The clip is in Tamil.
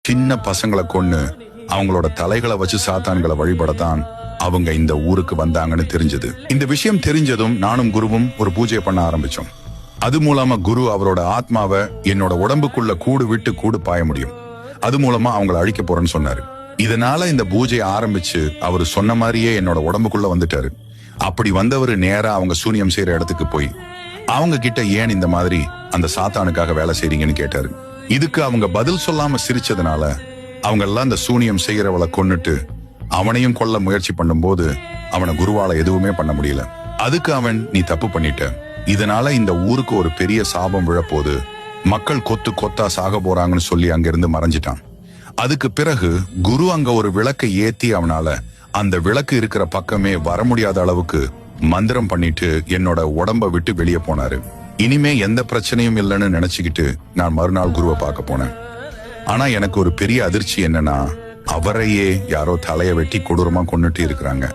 சின்ன பசங்களை கொன்னு அவங்களோட தலைகளை வச்சு சாத்தான்களை வழிபடத்தான் அவங்க இந்த ஊருக்கு வந்தாங்கன்னு தெரிஞ்சது. இந்த விஷயம் தெரிஞ்சதும் நானும் குருவும் ஒரு பூஜை பண்ண ஆரம்பிச்சோம். அது மூலமா குரு அவரோட ஆத்மாவை என்னோட உடம்புக்குள்ள கூடு விட்டு கூடு பாய முடியும், அது மூலமா அவங்களை அழிக்க போறேன்னு சொன்னாரு. இதனால இந்த பூஜையை ஆரம்பிச்சு அவரு சொன்ன மாதிரியே என்னோட உடம்புக்குள்ள வந்துட்டாரு. அப்படி வந்தவரு நேரா அவங்க சூனியம் செய்யற இடத்துக்கு போய் அவங்க கிட்ட ஏன் இந்த மாதிரி அந்த சாத்தானுக்காக வேலை செய்றீங்கன்னு கேட்டாரு. இதுக்கு அவங்க பதில் சொல்லாம சிரிச்சதுனால அவங்க எல்லாம் அந்த சூனியம் செய்யறவளை கொன்னுட்டு அவனையும் கொல்ல முயற்சி பண்ணும்போது அவனை குருவால எதுவுமே பண்ண முடியல. அதுக்கு அவன், நீ தப்பு பண்ணிட்ட, இதனால இந்த ஊருக்கு ஒரு பெரிய சாபம் விழப்போது, மக்கள் கொத்து கொத்தா சாக போறாங்கன்னு சொல்லி அங்கிருந்து மறைஞ்சிட்டான். அதுக்கு பிறகு குரு அங்க ஒரு விளக்கை ஏத்தி அவனால அந்த விளக்கு இருக்கிற பக்கமே வர முடியாத அளவுக்கு மந்திரம் பண்ணிட்டு என்னோட உடம்ப விட்டு வெளியே போனாரு. இனிமே எந்த பிரச்சனையும் இல்லைன்னு நினைச்சுக்கிட்டு நான் மறுநாள் குருவை பார்க்க போனேன். ஆனா எனக்கு ஒரு பெரிய அதிர்ச்சி என்னன்னா, அவரையே யாரோ தலையை வெட்டி கொடூரமா கொன்னுட்டு இருக்கிறாங்க.